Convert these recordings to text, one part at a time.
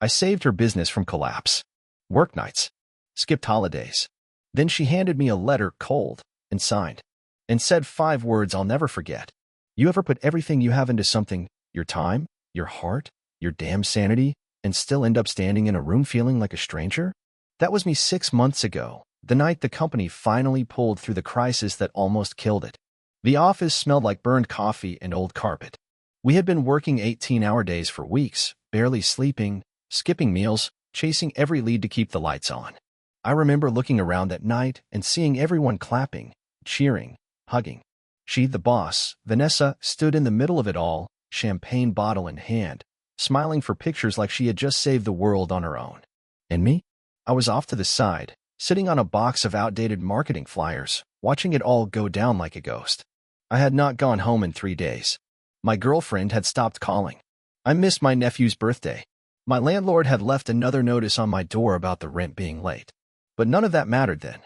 I saved her business from collapse. Worked nights. Skipped holidays. Then she handed me a letter cold and signed, and said 5 words I'll never forget. You ever put everything you have into something, your time, your heart, your damn sanity, and still end up standing in a room feeling like a stranger? That was me 6 months ago, the night the company finally pulled through the crisis that almost killed it. The office smelled like burned coffee and old carpet. We had been working 18-hour days for weeks, barely sleeping, skipping meals, chasing every lead to keep the lights on. I remember looking around that night and seeing everyone clapping, cheering, hugging. She, the boss, Vanessa, stood in the middle of it all, champagne bottle in hand, smiling for pictures like she had just saved the world on her own. And me? I was off to the side, sitting on a box of outdated marketing flyers, watching it all go down like a ghost. I had not gone home in 3 days. My girlfriend had stopped calling. I missed my nephew's birthday. My landlord had left another notice on my door about the rent being late. But none of that mattered then.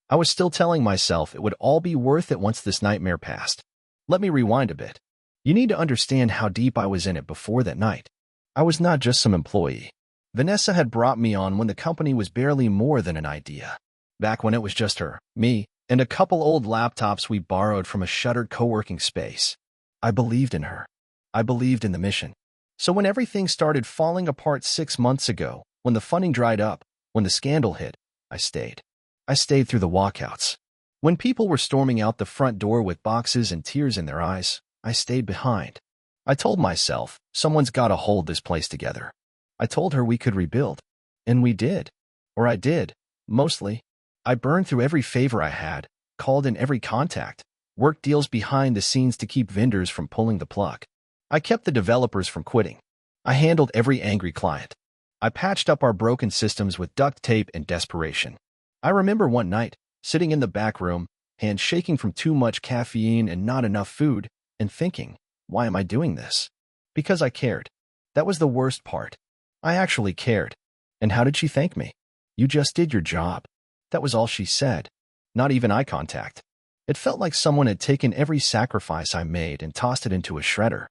I was still telling myself it would all be worth it once this nightmare passed. Let me rewind a bit. You need to understand how deep I was in it before that night. I was not just some employee. Vanessa had brought me on when the company was barely more than an idea. Back when it was just her, me, and a couple old laptops we borrowed from a shuttered co-working space. I believed in her. I believed in the mission. So when everything started falling apart 6 months ago, when the funding dried up, when the scandal hit, I stayed. I stayed through the walkouts. When people were storming out the front door with boxes and tears in their eyes, I stayed behind. I told myself, someone's got to hold this place together. I told her we could rebuild. And we did. Or I did. Mostly. I burned through every favor I had, called in every contact, worked deals behind the scenes to keep vendors from pulling the plug. I kept the developers from quitting. I handled every angry client. I patched up our broken systems with duct tape and desperation. I remember one night, sitting in the back room, hands shaking from too much caffeine and not enough food, and thinking, why am I doing this? Because I cared. That was the worst part. I actually cared. And how did she thank me? You just did your job. That was all she said. Not even eye contact. It felt like someone had taken every sacrifice I made and tossed it into a shredder.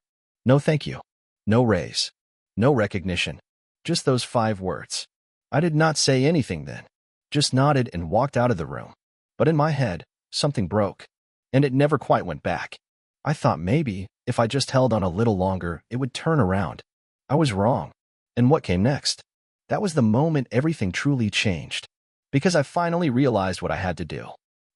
No thank you. No raise. No recognition. Just those 5 words. I did not say anything then. Just nodded and walked out of the room. But in my head, something broke. And it never quite went back. I thought maybe, if I just held on a little longer, it would turn around. I was wrong. And what came next? That was the moment everything truly changed. Because I finally realized what I had to do.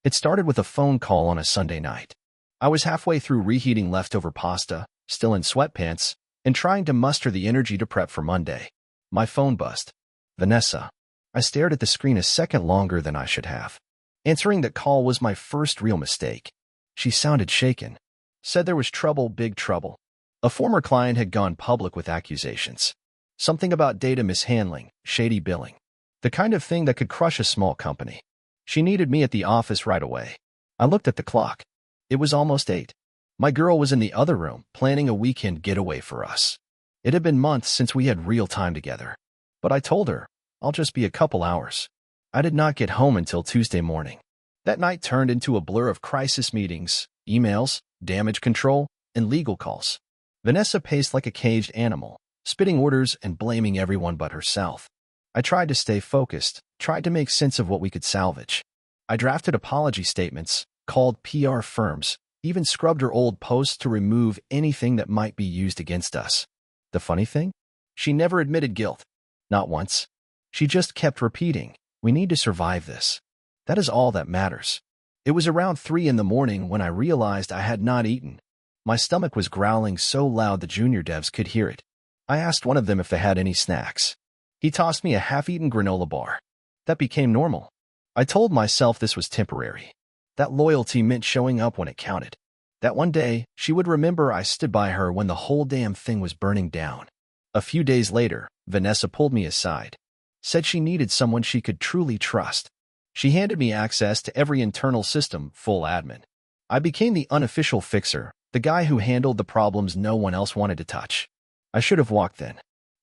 It started with a phone call on a Sunday night. I was halfway through reheating leftover pasta, still in sweatpants, and trying to muster the energy to prep for Monday. My phone buzzed. Vanessa. I stared at the screen a second longer than I should have. Answering that call was my first real mistake. She sounded shaken. Said there was trouble, big trouble. A former client had gone public with accusations. Something about data mishandling, shady billing. The kind of thing that could crush a small company. She needed me at the office right away. I looked at the clock. It was almost 8. My girl was in the other room, planning a weekend getaway for us. It had been months since we had real time together. But I told her, I'll just be a couple hours. I did not get home until Tuesday morning. That night turned into a blur of crisis meetings, emails, damage control, and legal calls. Vanessa paced like a caged animal, spitting orders and blaming everyone but herself. I tried to stay focused, tried to make sense of what we could salvage. I drafted apology statements, called PR firms, even scrubbed her old posts to remove anything that might be used against us. The funny thing? She never admitted guilt. Not once. She just kept repeating, we need to survive this. That is all that matters. It was around 3 in the morning when I realized I had not eaten. My stomach was growling so loud the junior devs could hear it. I asked one of them if they had any snacks. He tossed me a half-eaten granola bar. That became normal. I told myself this was temporary. That loyalty meant showing up when it counted. That one day, she would remember I stood by her when the whole damn thing was burning down. A few days later, Vanessa pulled me aside. Said she needed someone she could truly trust. She handed me access to every internal system, full admin. I became the unofficial fixer, the guy who handled the problems no one else wanted to touch. I should have walked then.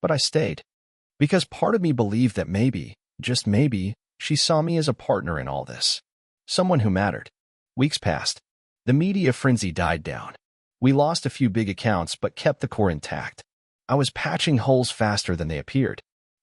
But I stayed. Because part of me believed that maybe, just maybe, she saw me as a partner in all this. Someone who mattered. Weeks passed. The media frenzy died down. We lost a few big accounts but kept the core intact. I was patching holes faster than they appeared.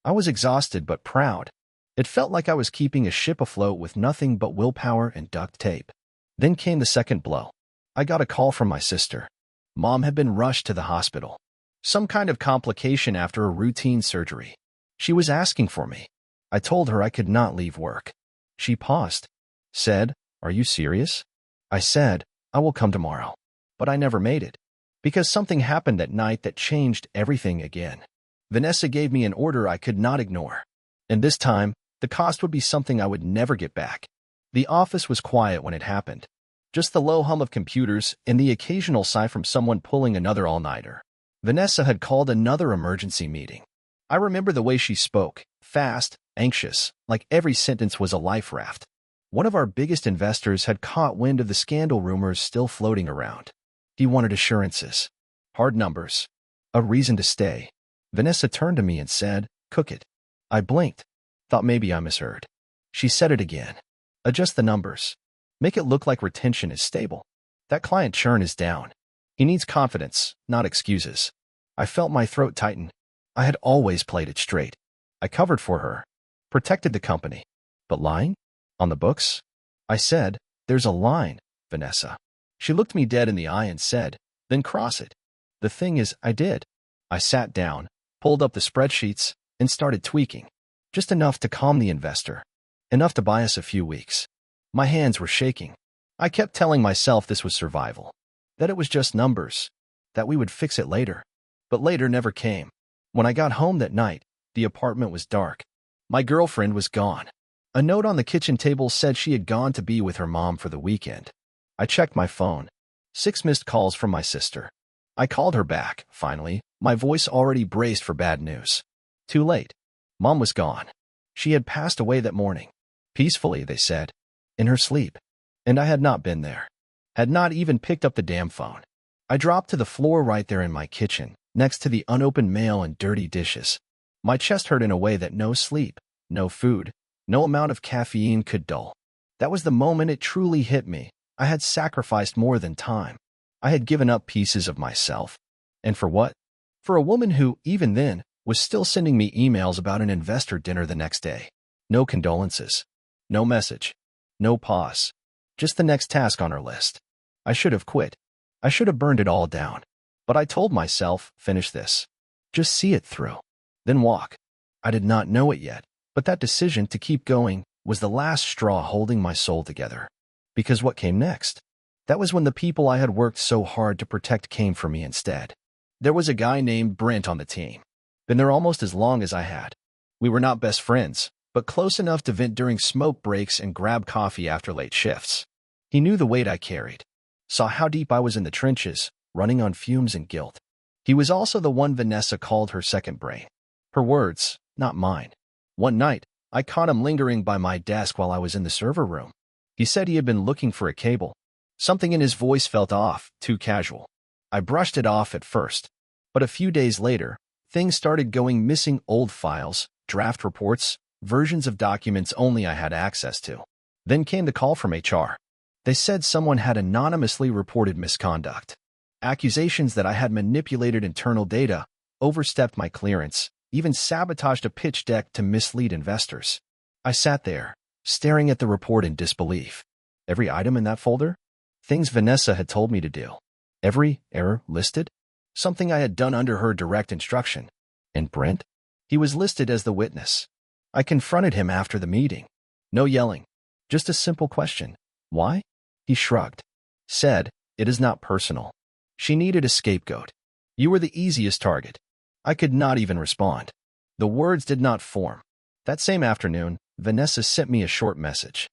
I was exhausted but proud. It felt like I was keeping a ship afloat with nothing but willpower and duct tape. Then came the second blow. I got a call from my sister. Mom had been rushed to the hospital. Some kind of complication after a routine surgery. She was asking for me. I told her I could not leave work. She paused, said, "Are you serious?" I said, "I will come tomorrow." But I never made it. Because something happened that night that changed everything again. Vanessa gave me an order I could not ignore. And this time, the cost would be something I would never get back. The office was quiet when it happened. Just the low hum of computers and the occasional sigh from someone pulling another all-nighter. Vanessa had called another emergency meeting. I remember the way she spoke, fast, anxious, like every sentence was a life raft. One of our biggest investors had caught wind of the scandal rumors still floating around. He wanted assurances, hard numbers, a reason to stay. Vanessa turned to me and said, "Cook it." I blinked, thought maybe I misheard. She said it again. "Adjust the numbers. Make it look like retention is stable. That client churn is down. He needs confidence, not excuses." I felt my throat tighten. I had always played it straight. I covered for her, protected the company. But lying? On the books? I said, "There's a line, Vanessa." She looked me dead in the eye and said, "Then cross it." The thing is, I did. I sat down, pulled up the spreadsheets, and started tweaking. Just enough to calm the investor. Enough to buy us a few weeks. My hands were shaking. I kept telling myself this was survival. That it was just numbers. That we would fix it later. But later never came. When I got home that night, the apartment was dark. My girlfriend was gone. A note on the kitchen table said she had gone to be with her mom for the weekend. I checked my phone. 6 missed calls from my sister. I called her back, finally, my voice already braced for bad news. Too late. Mom was gone. She had passed away that morning. Peacefully, they said. In her sleep. And I had not been there. Had not even picked up the damn phone. I dropped to the floor right there in my kitchen, next to the unopened mail and dirty dishes. My chest hurt in a way that no sleep, no food, no amount of caffeine could dull. That was the moment it truly hit me. I had sacrificed more than time. I had given up pieces of myself. And for what? For a woman who, even then, was still sending me emails about an investor dinner the next day. No condolences. No message. No pause. Just the next task on her list. I should have quit. I should have burned it all down. But I told myself, finish this. Just see it through. Then walk. I did not know it yet, but that decision to keep going was the last straw holding my soul together. Because what came next? That was when the people I had worked so hard to protect came for me instead. There was a guy named Brent on the team. Been there almost as long as I had. We were not best friends, but close enough to vent during smoke breaks and grab coffee after late shifts. He knew the weight I carried, saw how deep I was in the trenches, running on fumes and guilt. He was also the one Vanessa called her second brain. Her words, not mine. One night, I caught him lingering by my desk while I was in the server room. He said he had been looking for a cable. Something in his voice felt off, too casual. I brushed it off at first. But a few days later, things started going missing: old files, draft reports, versions of documents only I had access to. Then came the call from HR. They said someone had anonymously reported misconduct. Accusations that I had manipulated internal data, overstepped my clearance, even sabotaged a pitch deck to mislead investors. I sat there, staring at the report in disbelief. Every item in that folder? Things Vanessa had told me to do. Every error listed? Something I had done under her direct instruction. And Brent? He was listed as the witness. I confronted him after the meeting. No yelling. Just a simple question. Why? He shrugged. Said, "It is not personal." She needed a scapegoat. You were the easiest target. I could not even respond. The words did not form. That same afternoon, Vanessa sent me a short message.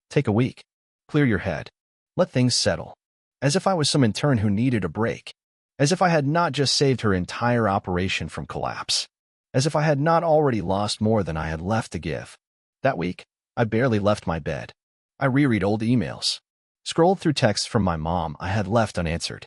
Take a week. Clear your head. Let things settle. As if I was some intern who needed a break. As if I had not just saved her entire operation from collapse. As if I had not already lost more than I had left to give. That week, I barely left my bed. I reread old emails. Scrolled through texts from my mom I had left unanswered.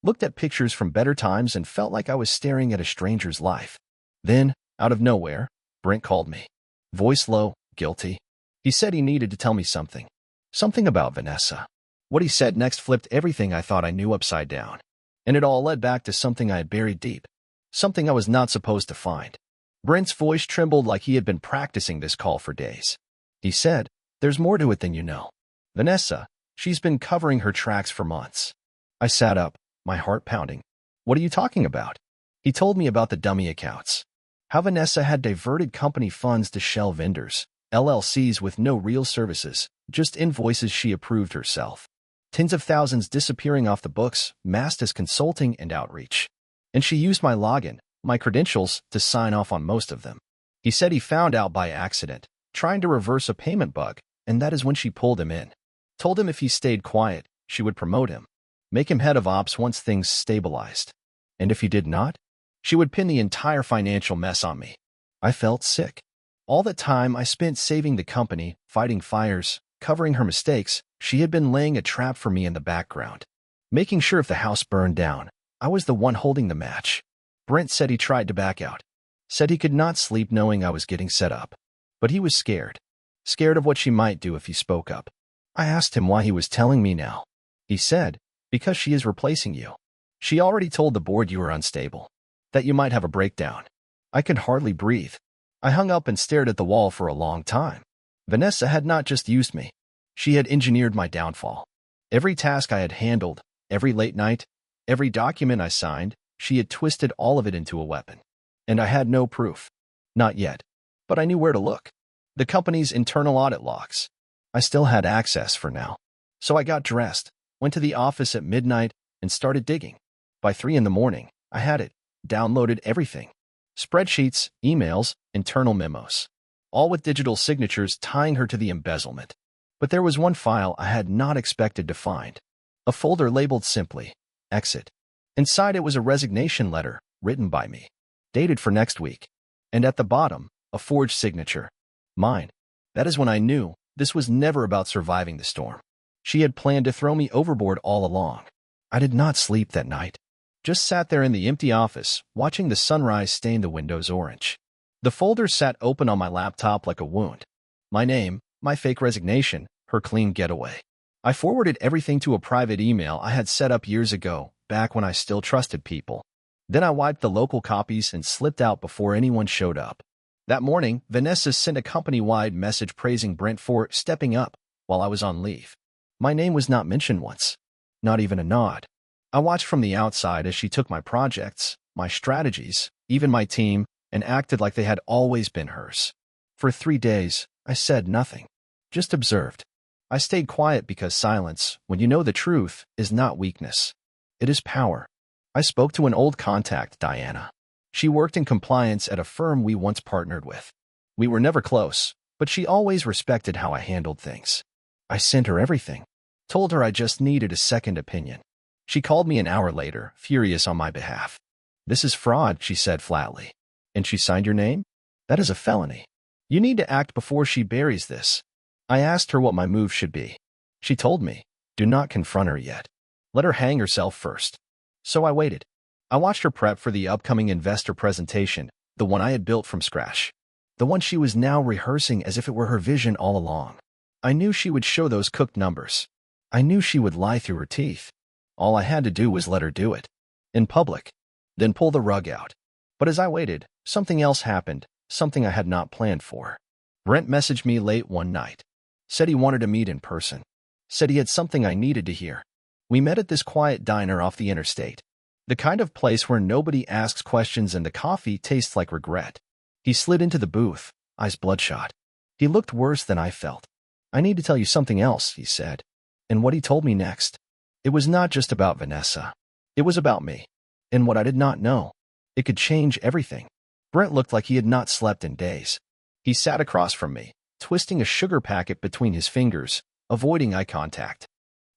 Looked at pictures from better times and felt like I was staring at a stranger's life. Then, out of nowhere, Brent called me. Voice low, guilty. He said he needed to tell me something. Something about Vanessa. What he said next flipped everything I thought I knew upside down. And it all led back to something I had buried deep. Something I was not supposed to find. Brent's voice trembled like he had been practicing this call for days. He said, "There's more to it than you know. Vanessa, she's been covering her tracks for months." I sat up, my heart pounding. "What are you talking about?" He told me about the dummy accounts. How Vanessa had diverted company funds to shell vendors, LLCs with no real services, just invoices she approved herself. Tens of thousands disappearing off the books, masked as consulting and outreach. And she used my login, my credentials, to sign off on most of them. He said he found out by accident, trying to reverse a payment bug, and that is when she pulled him in. Told him if he stayed quiet, she would promote him, make him head of ops once things stabilized. And if he did not, she would pin the entire financial mess on me. I felt sick. All that time I spent saving the company, fighting fires, covering her mistakes, she had been laying a trap for me in the background. Making sure if the house burned down, I was the one holding the match. Brent said he tried to back out. Said he could not sleep knowing I was getting set up. But he was scared. Scared of what she might do if he spoke up. I asked him why he was telling me now. He said, "Because she is replacing you. She already told the board you were unstable. That you might have a breakdown." I could hardly breathe. I hung up and stared at the wall for a long time. Vanessa had not just used me. She had engineered my downfall. Every task I had handled, every late night, every document I signed, she had twisted all of it into a weapon. And I had no proof. Not yet. But I knew where to look. The company's internal audit logs. I still had access for now. So I got dressed, went to the office at midnight, and started digging. By 3 a.m, I had it. Downloaded everything. Spreadsheets, emails, internal memos. All with digital signatures tying her to the embezzlement. But there was one file I had not expected to find. A folder labeled simply, "Exit." Inside it was a resignation letter, written by me. Dated for next week. And at the bottom, a forged signature. Mine. That is when I knew this was never about surviving the storm. She had planned to throw me overboard all along. I did not sleep that night. Just sat there in the empty office, watching the sunrise stain the windows orange. The folder sat open on my laptop like a wound. My name, my fake resignation, her clean getaway. I forwarded everything to a private email I had set up years ago, back when I still trusted people. Then I wiped the local copies and slipped out before anyone showed up. That morning, Vanessa sent a company-wide message praising Brent for stepping up while I was on leave. My name was not mentioned once. Not even a nod. I watched from the outside as she took my projects, my strategies, even my team, and acted like they had always been hers. For 3 days, I said nothing. Just observed. I stayed quiet because silence, when you know the truth, is not weakness. It is power. I spoke to an old contact, Diana. She worked in compliance at a firm we once partnered with. We were never close, but she always respected how I handled things. I sent her everything. Told her I just needed a second opinion. She called me an hour later, furious on my behalf. "This is fraud," she said flatly. "And she signed your name? That is a felony. You need to act before she buries this." I asked her what my move should be. She told me, "Do not confront her yet. Let her hang herself first." So I waited. I watched her prep for the upcoming investor presentation, the one I had built from scratch. The one she was now rehearsing as if it were her vision all along. I knew she would show those cooked numbers. I knew she would lie through her teeth. All I had to do was let her do it. In public. Then pull the rug out. But as I waited, something else happened, something I had not planned for. Brent messaged me late one night. Said he wanted to meet in person. Said he had something I needed to hear. We met at this quiet diner off the interstate. The kind of place where nobody asks questions and the coffee tastes like regret. He slid into the booth, eyes bloodshot. He looked worse than I felt. "I need to tell you something else," he said. And what he told me next. It was not just about Vanessa. It was about me. And what I did not know. It could change everything. Brent looked like he had not slept in days. He sat across from me, twisting a sugar packet between his fingers, avoiding eye contact.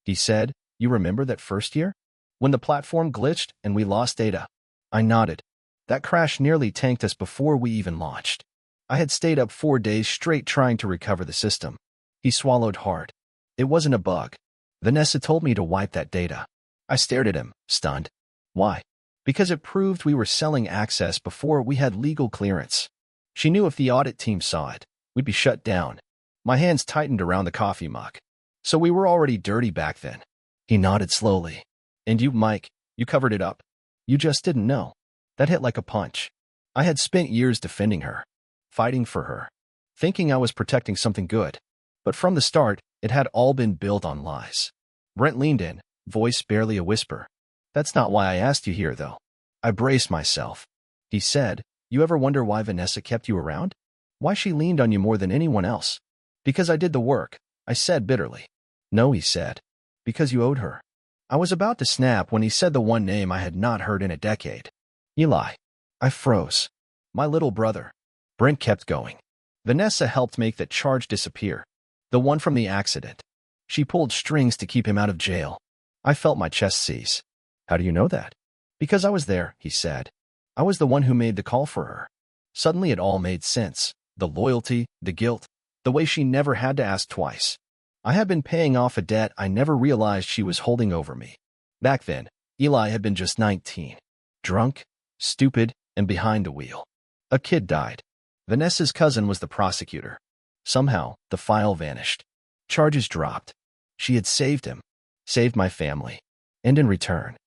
He said, "You remember that first year? When the platform glitched and we lost data?" I nodded. That crash nearly tanked us before we even launched. I had stayed up 4 days straight trying to recover the system. He swallowed hard. It wasn't a bug. Vanessa told me to wipe that data. I stared at him, stunned. Why? Because it proved we were selling access before we had legal clearance. She knew if the audit team saw it, we'd be shut down. My hands tightened around the coffee mug. So we were already dirty back then. He nodded slowly. "And you, Mike, you covered it up. You just didn't know." That hit like a punch. I had spent years defending her, fighting for her, thinking I was protecting something good. But from the start, it had all been built on lies. Brent leaned in, voice barely a whisper. That's not why I asked you here, though. I braced myself. He said, you ever wonder why Vanessa kept you around? Why she leaned on you more than anyone else? Because I did the work, I said bitterly. No, he said. Because you owed her. I was about to snap when he said the one name I had not heard in a decade. Eli. I froze. My little brother. Brent kept going. Vanessa helped make that charge disappear. The one from the accident. She pulled strings to keep him out of jail. I felt my chest seize. How do you know that? Because I was there, he said. I was the one who made the call for her. Suddenly it all made sense. The loyalty, the guilt, the way she never had to ask twice. I had been paying off a debt I never realized she was holding over me. Back then, Eli had been just 19. Drunk, stupid, and behind the wheel. A kid died. Vanessa's cousin was the prosecutor. Somehow, the file vanished. Charges dropped. She had saved him, saved my family. And in return,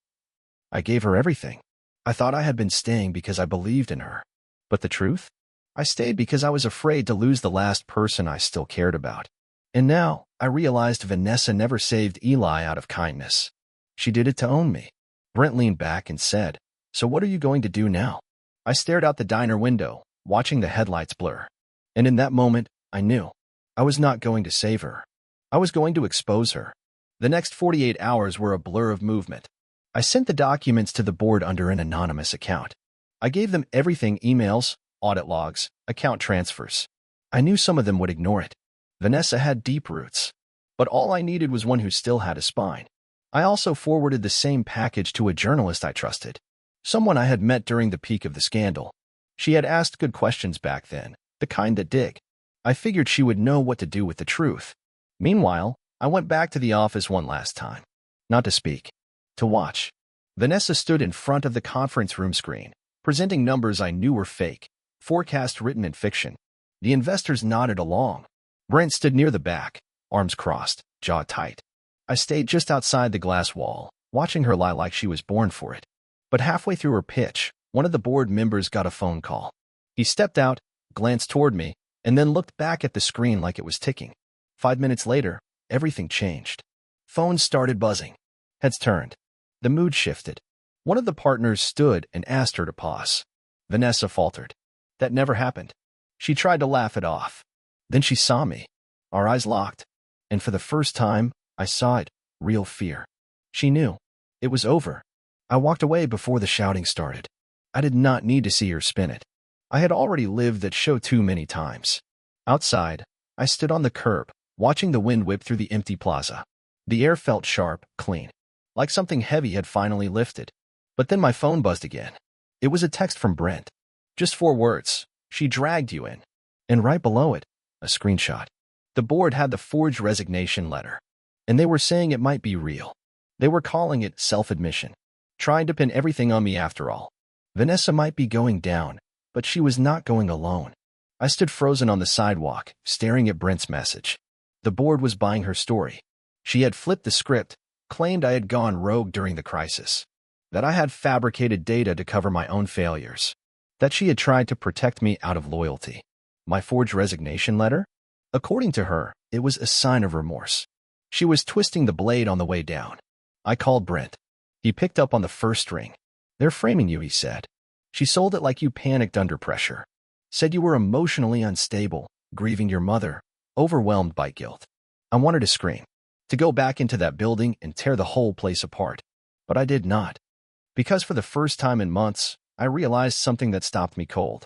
I gave her everything. I thought I had been staying because I believed in her. But the truth? I stayed because I was afraid to lose the last person I still cared about. And now, I realized Vanessa never saved Eli out of kindness. She did it to own me. Brent leaned back and said, so what are you going to do now? I stared out the diner window, watching the headlights blur. And in that moment, I knew. I was not going to save her. I was going to expose her. The next 48 hours were a blur of movement. I sent the documents to the board under an anonymous account. I gave them everything: emails, audit logs, account transfers. I knew some of them would ignore it. Vanessa had deep roots. But all I needed was one who still had a spine. I also forwarded the same package to a journalist I trusted. Someone I had met during the peak of the scandal. She had asked good questions back then, the kind that dig. I figured she would know what to do with the truth. Meanwhile, I went back to the office one last time. Not to speak. To watch. Vanessa stood in front of the conference room screen, presenting numbers I knew were fake, forecast written in fiction. The investors nodded along. Brent stood near the back, arms crossed, jaw tight. I stayed just outside the glass wall, watching her lie like she was born for it. But halfway through her pitch, one of the board members got a phone call. He stepped out, glanced toward me, and then looked back at the screen like it was ticking. 5 minutes later, everything changed. Phones started buzzing. Heads turned. The mood shifted. One of the partners stood and asked her to pause. Vanessa faltered. That never happened. She tried to laugh it off. Then she saw me. Our eyes locked. And for the first time, I saw it, real fear. She knew. It was over. I walked away before the shouting started. I did not need to see her spin it. I had already lived that show too many times. Outside, I stood on the curb, watching the wind whip through the empty plaza. The air felt sharp, clean, like something heavy had finally lifted. But then my phone buzzed again. It was a text from Brent. Just 4 words. She dragged you in. And right below it, a screenshot. The board had the forged resignation letter. And they were saying it might be real. They were calling it self-admission. Trying to pin everything on me after all. Vanessa might be going down, but she was not going alone. I stood frozen on the sidewalk, staring at Brent's message. The board was buying her story. She had flipped the script, claimed I had gone rogue during the crisis, that I had fabricated data to cover my own failures, that she had tried to protect me out of loyalty. My forged resignation letter? According to her, it was a sign of remorse. She was twisting the blade on the way down. I called Brent. He picked up on the first ring. They're framing you, he said. She sold it like you panicked under pressure. Said you were emotionally unstable, grieving your mother, overwhelmed by guilt. I wanted to scream, to go back into that building and tear the whole place apart. But I did not. Because for the first time in months, I realized something that stopped me cold.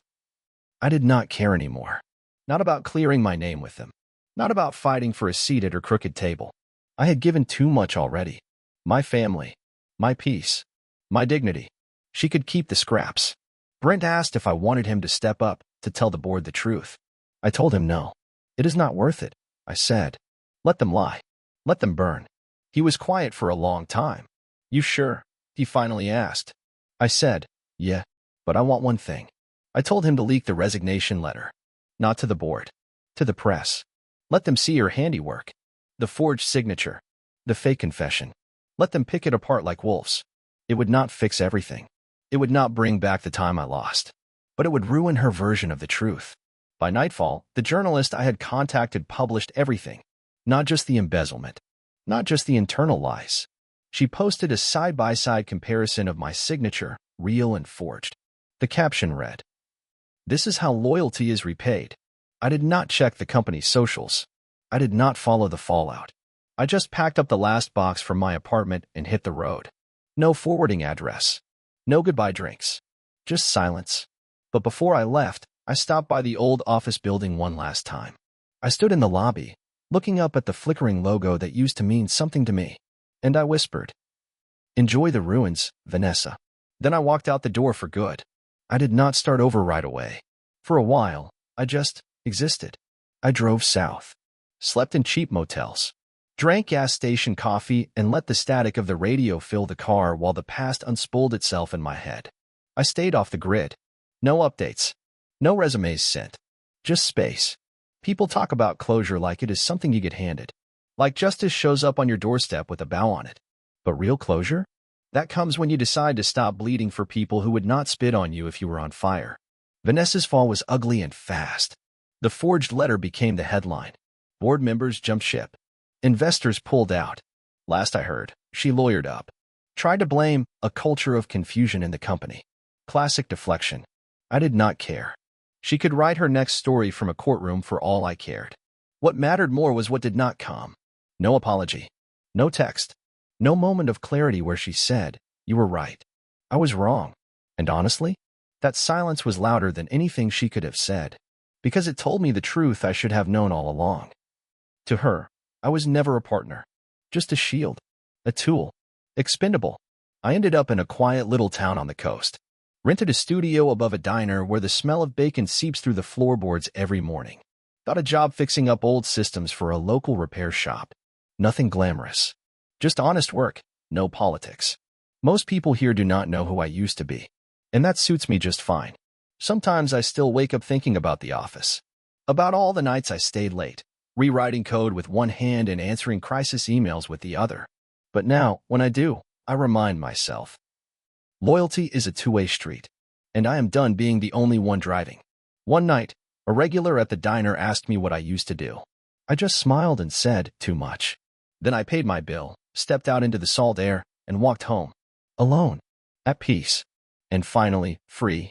I did not care anymore. Not about clearing my name with them. Not about fighting for a seat at her crooked table. I had given too much already. My family. My peace. My dignity. She could keep the scraps. Brent asked if I wanted him to step up, to tell the board the truth. I told him no. It is not worth it, I said. Let them lie. Let them burn. He was quiet for a long time. You sure? He finally asked. I said, yeah, but I want one thing. I told him to leak the resignation letter. Not to the board. To the press. Let them see your handiwork. The forged signature. The fake confession. Let them pick it apart like wolves. It would not fix everything. It would not bring back the time I lost. but it would ruin her version of the truth. By nightfall, the journalist I had contacted published everything, not just the embezzlement, not just the internal lies. She posted a side-by-side comparison of my signature, real and forged. The caption read, "This is how loyalty is repaid." I did not check the company's socials. I did not follow the fallout. I just packed up the last box from my apartment and hit the road. No forwarding address. No goodbye drinks. Just silence. But before I left, I stopped by the old office building one last time. I stood in the lobby, looking up at the flickering logo that used to mean something to me, and I whispered, "Enjoy the ruins, Vanessa." Then I walked out the door for good. I did not start over right away. For a while, I just existed. I drove south, slept in cheap motels, drank gas station coffee, and let the static of the radio fill the car while the past unspooled itself in my head. I stayed off the grid. No updates. No resumes sent. Just space. People talk about closure like it is something you get handed. Like justice shows up on your doorstep with a bow on it. But real closure? That comes when you decide to stop bleeding for people who would not spit on you if you were on fire. Vanessa's fall was ugly and fast. The forged letter became the headline. Board members jumped ship. Investors pulled out. Last I heard, she lawyered up. Tried to blame a culture of confusion in the company. Classic deflection. I did not care. She could write her next story from a courtroom for all I cared. What mattered more was what did not come. No apology. No text. No moment of clarity where she said, "You were right. I was wrong." And honestly, that silence was louder than anything she could have said, because it told me the truth I should have known all along. To her, I was never a partner. Just a shield. A tool. Expendable. I ended up in a quiet little town on the coast. Rented a studio above a diner where the smell of bacon seeps through the floorboards every morning. Got a job fixing up old systems for a local repair shop. Nothing glamorous. Just honest work, no politics. Most people here do not know who I used to be, and that suits me just fine. Sometimes I still wake up thinking about the office, about all the nights I stayed late, rewriting code with one hand and answering crisis emails with the other. But now, when I do, I remind myself, loyalty is a two-way street, and I am done being the only one driving. One night, a regular at the diner asked me what I used to do. I just smiled and said, "Too much." Then I paid my bill, stepped out into the salt air, and walked home. Alone. At peace. And finally, free.